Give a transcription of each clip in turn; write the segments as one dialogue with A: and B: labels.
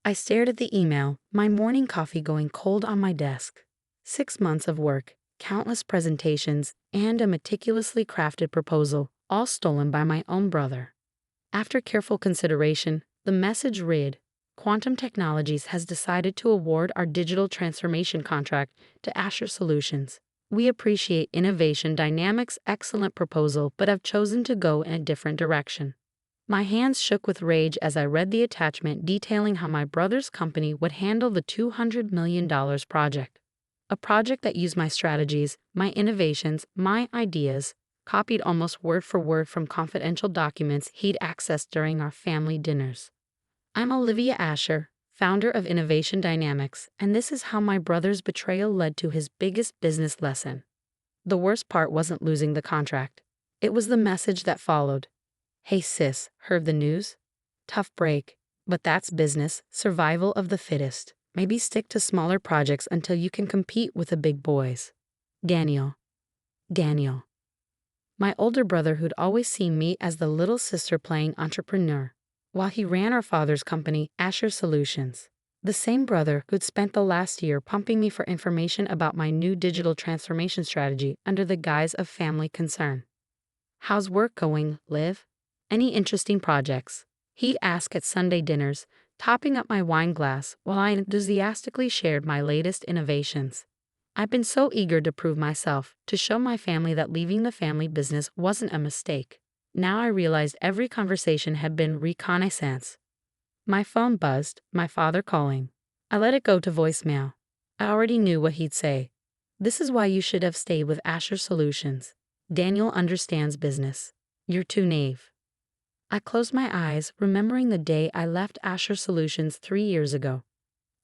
A: I stared at the email, my morning coffee going cold on my desk. 6 months of work, countless presentations, and a meticulously crafted proposal, all stolen by my own brother. After careful consideration, the message read, Quantum Technologies has decided to award our digital transformation contract to Asher Solutions. We appreciate Innovation Dynamics' excellent proposal but have chosen to go in a different direction. My hands shook with rage as I read the attachment detailing how my brother's company would handle the $200 million project. A project that used my strategies, my innovations, my ideas, copied almost word for word from confidential documents he'd accessed during our family dinners. I'm Olivia Asher, founder of Innovation Dynamics, and this is how my brother's betrayal led to his biggest business lesson. The worst part wasn't losing the contract. It was the message that followed. Hey sis, heard the news? Tough break, but that's business, survival of the fittest. Maybe stick to smaller projects until you can compete with the big boys. Daniel. My older brother who'd always seen me as the little sister playing entrepreneur, while he ran our father's company, Asher Solutions. The same brother who'd spent the last year pumping me for information about my new digital transformation strategy under the guise of family concern. How's work going, Liv? Any interesting projects? He'd ask at Sunday dinners, topping up my wine glass while I enthusiastically shared my latest innovations. I've been so eager to prove myself, to show my family that leaving the family business wasn't a mistake. Now I realized every conversation had been reconnaissance. My phone buzzed, my father calling. I let it go to voicemail. I already knew what he'd say. This is why you should have stayed with Asher Solutions. Daniel understands business. You're too naive. I closed my eyes, remembering the day I left Asher Solutions 3 years ago.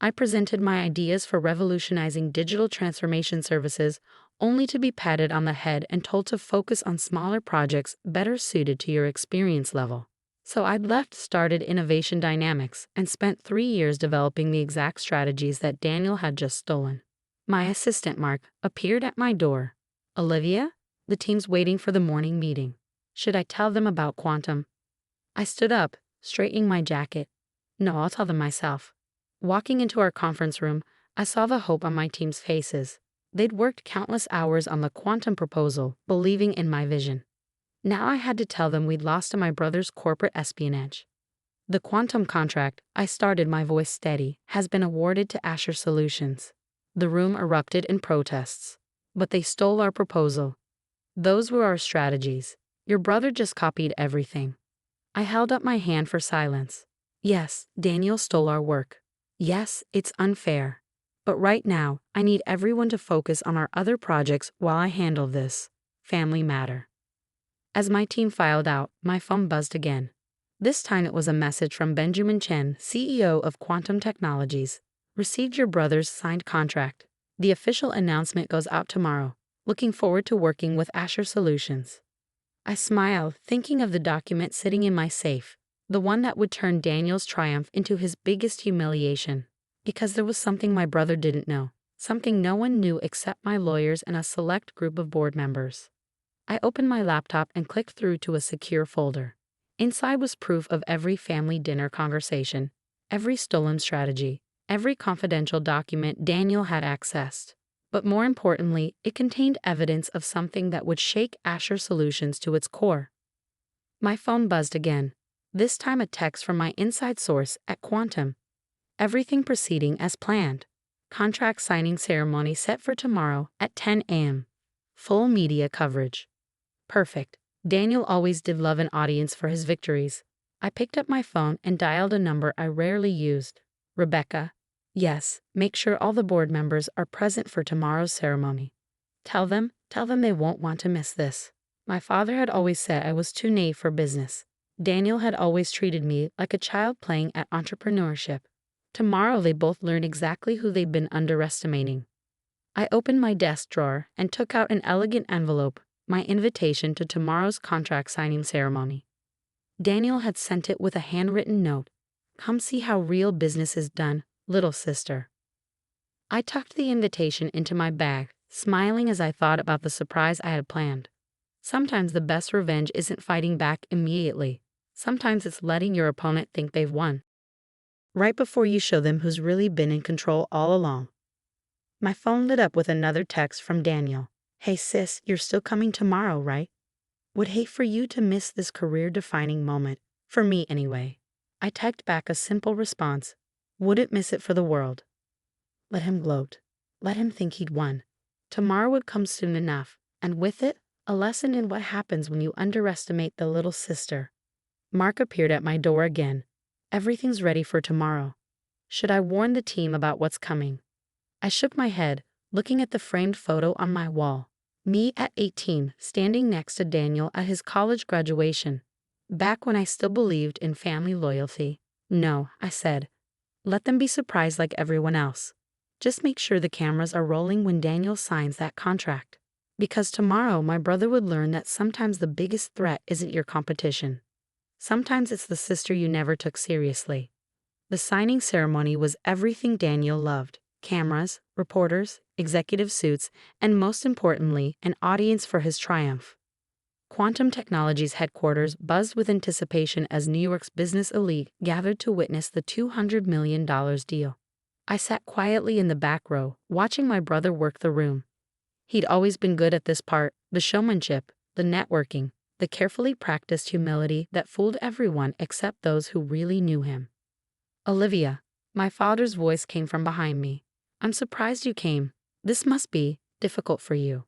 A: I presented my ideas for revolutionizing digital transformation services, only to be patted on the head and told to focus on smaller projects better suited to your experience level. So I'd started Innovation Dynamics, and spent 3 years developing the exact strategies that Daniel had just stolen. My assistant, Mark, appeared at my door. Olivia? The team's waiting for the morning meeting. Should I tell them about Quantum? I stood up, straightening my jacket. No, I'll tell them myself. Walking into our conference room, I saw the hope on my team's faces. They'd worked countless hours on the Quantum proposal, believing in my vision. Now I had to tell them we'd lost to my brother's corporate espionage. The Quantum contract, I started, my voice steady, has been awarded to Asher Solutions. The room erupted in protests. But they stole our proposal. Those were our strategies. Your brother just copied everything. I held up my hand for silence. Yes, Daniel stole our work. Yes, it's unfair. But right now, I need everyone to focus on our other projects while I handle this family matter. As my team filed out, my phone buzzed again. This time it was a message from Benjamin Chen, CEO of Quantum Technologies. Received your brother's signed contract. The official announcement goes out tomorrow. Looking forward to working with Asher Solutions. I smiled, thinking of the document sitting in my safe, the one that would turn Daniel's triumph into his biggest humiliation. Because there was something my brother didn't know, something no one knew except my lawyers and a select group of board members. I opened my laptop and clicked through to a secure folder. Inside was proof of every family dinner conversation, every stolen strategy, every confidential document Daniel had accessed. But more importantly, it contained evidence of something that would shake Asher Solutions to its core. My phone buzzed again, this time a text from my inside source at Quantum. Everything proceeding as planned. Contract signing ceremony set for tomorrow at 10 a.m. Full media coverage. Perfect. Daniel always did love an audience for his victories. I picked up my phone and dialed a number I rarely used. Rebecca. Yes, make sure all the board members are present for tomorrow's ceremony. Tell them they won't want to miss this. My father had always said I was too naive for business. Daniel had always treated me like a child playing at entrepreneurship. Tomorrow they both learned exactly who they'd been underestimating. I opened my desk drawer and took out an elegant envelope, my invitation to tomorrow's contract signing ceremony. Daniel had sent it with a handwritten note. Come see how real business is done, little sister. I tucked the invitation into my bag, smiling as I thought about the surprise I had planned. Sometimes the best revenge isn't fighting back immediately. Sometimes it's letting your opponent think they've won. Right before you show them who's really been in control all along. My phone lit up with another text from Daniel. Hey sis, you're still coming tomorrow, right? Would hate for you to miss this career-defining moment. For me, anyway. I typed back a simple response. Wouldn't miss it for the world. Let him gloat. Let him think he'd won. Tomorrow would come soon enough, and with it, a lesson in what happens when you underestimate the little sister. Mark appeared at my door again. Everything's ready for tomorrow. Should I warn the team about what's coming? I shook my head, looking at the framed photo on my wall. Me at 18, standing next to Daniel at his college graduation. Back when I still believed in family loyalty. No, I said. Let them be surprised like everyone else. Just make sure the cameras are rolling when Daniel signs that contract. Because tomorrow my brother would learn that sometimes the biggest threat isn't your competition. Sometimes it's the sister you never took seriously. The signing ceremony was everything Daniel loved. Cameras, reporters, executive suits, and most importantly, an audience for his triumph. Quantum Technologies headquarters buzzed with anticipation as New York's business elite gathered to witness the $200 million deal. I sat quietly in the back row, watching my brother work the room. He'd always been good at this part, the showmanship, the networking, the carefully practiced humility that fooled everyone except those who really knew him. Olivia, my father's voice came from behind me. I'm surprised you came. This must be difficult for you.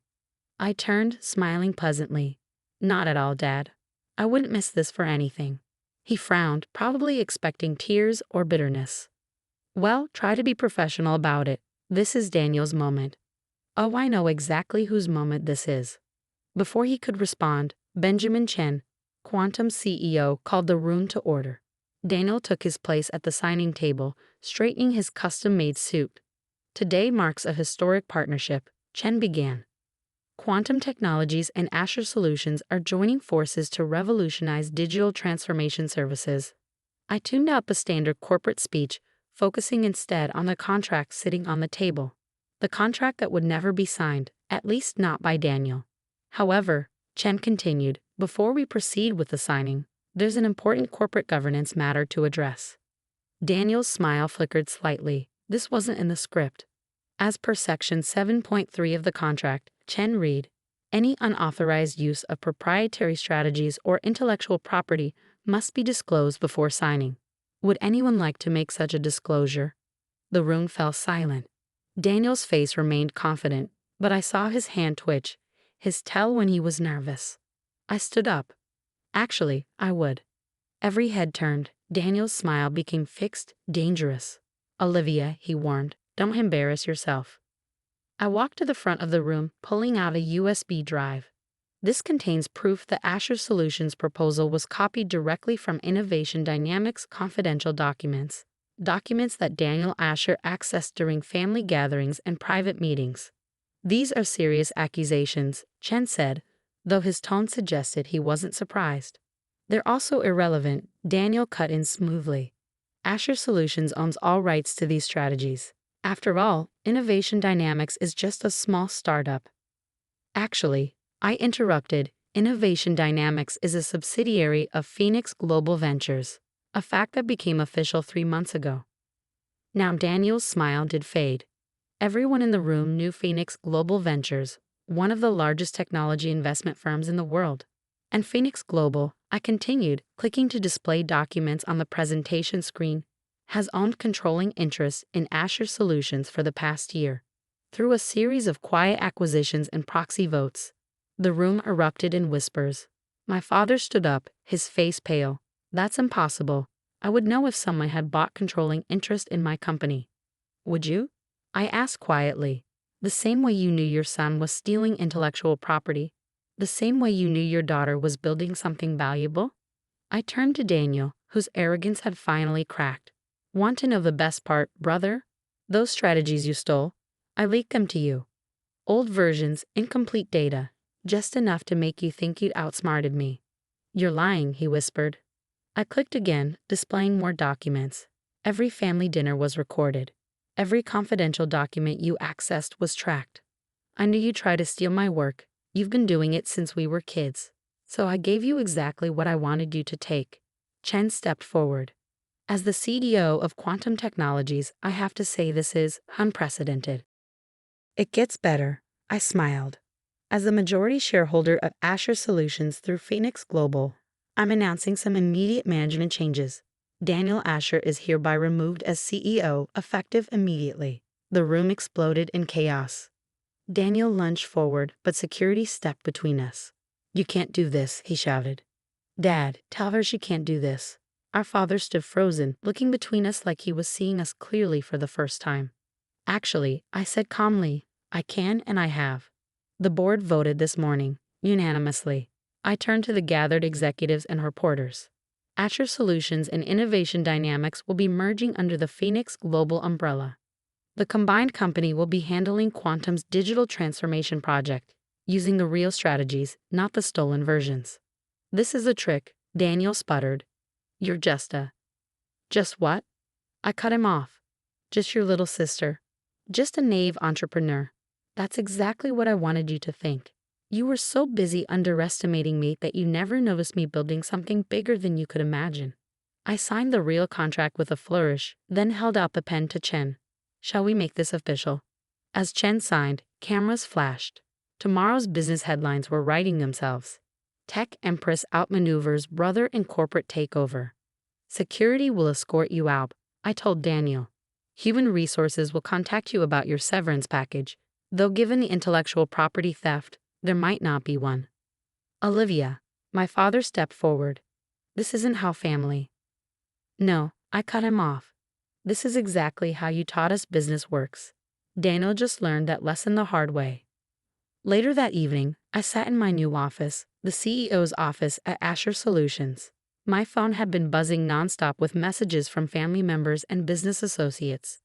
A: I turned, smiling pleasantly. Not at all, Dad. I wouldn't miss this for anything. He frowned, probably expecting tears or bitterness. Well, try to be professional about it. This is Daniel's moment. Oh, I know exactly whose moment this is. Before he could respond, Benjamin Chen, Quantum CEO, called the room to order. Daniel took his place at the signing table, straightening his custom-made suit. Today marks a historic partnership, Chen began. Quantum Technologies and Asher Solutions are joining forces to revolutionize digital transformation services. I tuned up a standard corporate speech, focusing instead on the contract sitting on the table. The contract that would never be signed, at least not by Daniel. However, Chen continued, before we proceed with the signing, there's an important corporate governance matter to address. Daniel's smile flickered slightly. This wasn't in the script. As per Section 7.3 of the contract, Chen read, any unauthorized use of proprietary strategies or intellectual property must be disclosed before signing. Would anyone like to make such a disclosure? The room fell silent. Daniel's face remained confident, but I saw his hand twitch, his tell when he was nervous. I stood up. Actually, I would. Every head turned. Daniel's smile became fixed, dangerous. Olivia, he warned, don't embarrass yourself. I walked to the front of the room, pulling out a USB drive. This contains proof that Asher Solutions' proposal was copied directly from Innovation Dynamics' confidential documents. Documents that Daniel Asher accessed during family gatherings and private meetings. These are serious accusations, Chen said, though his tone suggested he wasn't surprised. They're also irrelevant, Daniel cut in smoothly. Asher Solutions owns all rights to these strategies. After all, Innovation Dynamics is just a small startup. Actually, I interrupted, Innovation Dynamics is a subsidiary of Phoenix Global Ventures, a fact that became official 3 months ago. Now Daniel's smile did fade. Everyone in the room knew Phoenix Global Ventures, one of the largest technology investment firms in the world. And Phoenix Global, I continued, clicking to display documents on the presentation screen, has owned controlling interests in Asher Solutions for the past year. Through a series of quiet acquisitions and proxy votes, the room erupted in whispers. My father stood up, his face pale. That's impossible. I would know if someone had bought controlling interest in my company. Would you? I asked quietly. The same way you knew your son was stealing intellectual property. The same way you knew your daughter was building something valuable? I turned to Daniel, whose arrogance had finally cracked. Want to know the best part, brother? Those strategies you stole, I leaked them to you. Old versions, incomplete data, just enough to make you think you'd outsmarted me. You're lying, he whispered. I clicked again, displaying more documents. Every family dinner was recorded. Every confidential document you accessed was tracked. I knew you'd try to steal my work. You've been doing it since we were kids. So I gave you exactly what I wanted you to take. Chen stepped forward. As the CEO of Quantum Technologies, I have to say this is unprecedented. It gets better, I smiled. As the majority shareholder of Asher Solutions through Phoenix Global, I'm announcing some immediate management changes. Daniel Asher is hereby removed as CEO, effective immediately. The room exploded in chaos. Daniel lunged forward, but security stepped between us. "You can't do this," he shouted. "Dad, tell her she can't do this." Our father stood frozen, looking between us like he was seeing us clearly for the first time. "Actually," I said calmly, "I can and I have. The board voted this morning, unanimously." I turned to the gathered executives and reporters. Asher Solutions and Innovation Dynamics will be merging under the Phoenix Global umbrella. The combined company will be handling Quantum's digital transformation project, using the real strategies, not the stolen versions. "This is a trick," Daniel sputtered. "You're just a..." "Just what?" I cut him off. "Just your little sister. Just a naive entrepreneur. That's exactly what I wanted you to think. You were so busy underestimating me that you never noticed me building something bigger than you could imagine." I signed the real contract with a flourish, then held out the pen to Chen. "Shall we make this official?" As Chen signed, cameras flashed. Tomorrow's business headlines were writing themselves. Tech Empress outmaneuvers brother in corporate takeover. Security will escort you out, I told Daniel. Human resources will contact you about your severance package, though given the intellectual property theft, there might not be one. "Olivia," my father stepped forward. "This isn't how family..." "No," I cut him off. "This is exactly how you taught us business works." Daniel just learned that lesson the hard way. Later that evening, I sat in my new office, the CEO's office at Asher Solutions. My phone had been buzzing nonstop with messages from family members and business associates.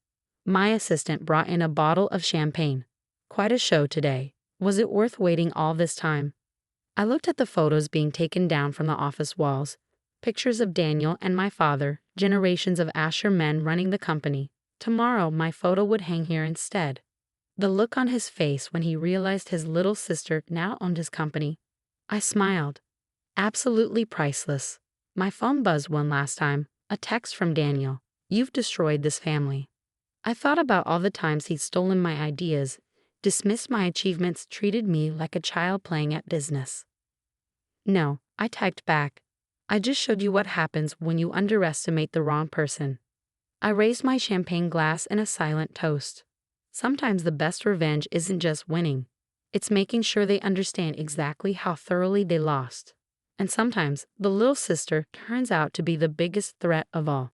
A: My assistant brought in a bottle of champagne. "Quite a show today. Was it worth waiting all this time?" I looked at the photos being taken down from the office walls. Pictures of Daniel and my father, generations of Asher men running the company. Tomorrow my photo would hang here instead. The look on his face when he realized his little sister now owned his company. I smiled. Absolutely priceless. My phone buzzed one last time, a text from Daniel. "You've destroyed this family." I thought about all the times he'd stolen my ideas, dismissed my achievements, treated me like a child playing at business. "No," I typed back. "I just showed you what happens when you underestimate the wrong person." I raised my champagne glass in a silent toast. Sometimes the best revenge isn't just winning. It's making sure they understand exactly how thoroughly they lost. And sometimes the little sister turns out to be the biggest threat of all.